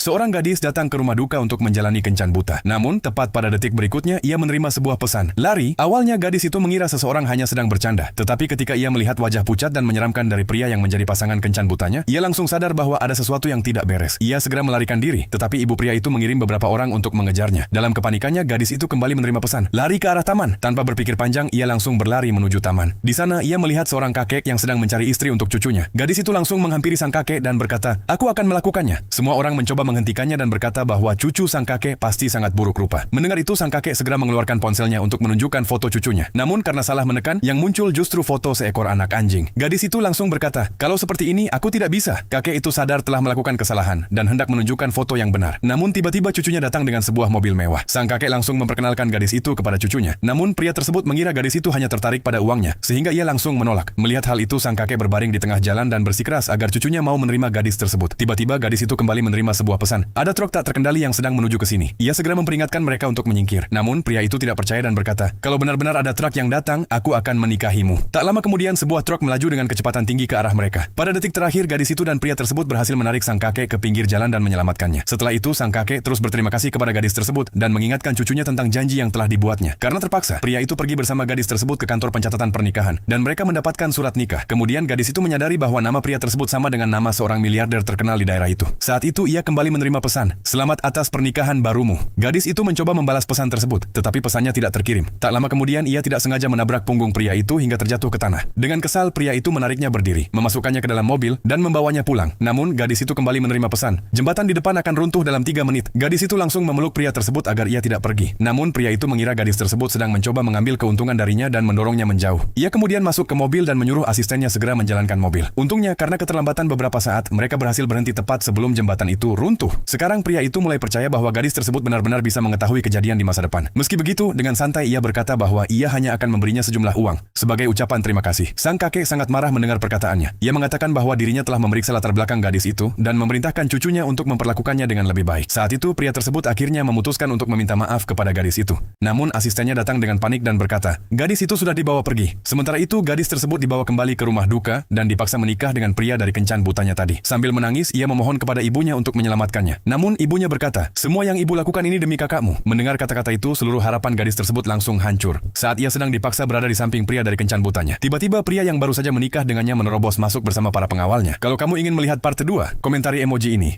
Seorang gadis datang ke rumah duka untuk menjalani kencan buta. Namun, tepat pada detik berikutnya, ia menerima sebuah pesan. Lari, awalnya gadis itu mengira seseorang hanya sedang bercanda. Tetapi ketika ia melihat wajah pucat dan menyeramkan dari pria yang menjadi pasangan kencan butanya, ia langsung sadar bahwa ada sesuatu yang tidak beres. Ia segera melarikan diri, tetapi ibu pria itu mengirim beberapa orang untuk mengejarnya. Dalam kepanikannya, gadis itu kembali menerima pesan. Lari ke arah taman. Tanpa berpikir panjang, ia langsung berlari menuju taman. Di sana, ia melihat seorang kakek yang sedang mencari istri untuk cucunya. Gadis itu langsung menghampiri sang kakek dan berkata, "Aku akan melakukannya." Semua orang mencoba menghentikannya dan berkata bahwa cucu sang kakek pasti sangat buruk rupa. Mendengar itu, sang kakek segera mengeluarkan ponselnya untuk menunjukkan foto cucunya. Namun karena salah menekan, yang muncul justru foto seekor anak anjing. Gadis itu langsung berkata, "Kalau seperti ini, aku tidak bisa." Kakek itu sadar telah melakukan kesalahan dan hendak menunjukkan foto yang benar. Namun tiba-tiba cucunya datang dengan sebuah mobil mewah. Sang kakek langsung memperkenalkan gadis itu kepada cucunya. Namun pria tersebut mengira gadis itu hanya tertarik pada uangnya, sehingga ia langsung menolak. Melihat hal itu, sang kakek berbaring di tengah jalan dan bersikeras agar cucunya mau menerima gadis tersebut. Tiba-tiba gadis itu kembali menerima sebuah pesan. Ada truk tak terkendali yang sedang menuju ke sini. Ia segera memperingatkan mereka untuk menyingkir. Namun pria itu tidak percaya dan berkata, "Kalau benar-benar ada truk yang datang, aku akan menikahimu." Tak lama kemudian sebuah truk melaju dengan kecepatan tinggi ke arah mereka. Pada detik terakhir, gadis itu dan pria tersebut berhasil menarik sang kakek ke pinggir jalan dan menyelamatkannya. Setelah itu, sang kakek terus berterima kasih kepada gadis tersebut dan mengingatkan cucunya tentang janji yang telah dibuatnya. Karena terpaksa, pria itu pergi bersama gadis tersebut ke kantor pencatatan pernikahan dan mereka mendapatkan surat nikah. Kemudian gadis itu menyadari bahwa nama pria tersebut sama dengan nama seorang miliarder terkenal di daerah itu. Saat itu ia kembali menerima pesan, "Selamat atas pernikahan barumu." Gadis itu mencoba membalas pesan tersebut, tetapi pesannya tidak terkirim. Tak lama kemudian ia tidak sengaja menabrak punggung pria itu hingga terjatuh ke tanah. Dengan kesal, pria itu menariknya berdiri, memasukkannya ke dalam mobil dan membawanya pulang. Namun gadis itu kembali menerima pesan, "Jembatan di depan akan runtuh dalam 3 menit." Gadis itu langsung memeluk pria tersebut agar ia tidak pergi. Namun pria itu mengira gadis tersebut sedang mencoba mengambil keuntungan darinya dan mendorongnya menjauh. Ia kemudian masuk ke mobil dan menyuruh asistennya segera menjalankan mobil. Untungnya karena keterlambatan beberapa saat, mereka berhasil berhenti tepat sebelum jembatan itu runtuh. Sekarang pria itu mulai percaya bahwa gadis tersebut benar-benar bisa mengetahui kejadian di masa depan. Meski begitu, dengan santai ia berkata bahwa ia hanya akan memberinya sejumlah uang sebagai ucapan terima kasih. Sang kakek sangat marah mendengar perkataannya. Ia mengatakan bahwa dirinya telah memeriksa latar belakang gadis itu dan memerintahkan cucunya untuk memperlakukannya dengan lebih baik. Saat itu, pria tersebut akhirnya memutuskan untuk meminta maaf kepada gadis itu. Namun asistennya datang dengan panik dan berkata, "Gadis itu sudah dibawa pergi." Sementara itu, gadis tersebut dibawa kembali ke rumah duka dan dipaksa menikah dengan pria dari kencan butanya tadi. Sambil menangis, ia memohon kepada ibunya untuk menyelamatkannya. Namun ibunya berkata, "Semua yang ibu lakukan ini demi kakakmu." Mendengar kata-kata itu, seluruh harapan gadis tersebut langsung hancur. Saat ia sedang dipaksa berada di samping pria dari kencan butanya, tiba-tiba pria yang baru saja menikah dengannya menerobos masuk bersama para pengawalnya. Kalau kamu ingin melihat part 2, komentari emoji ini.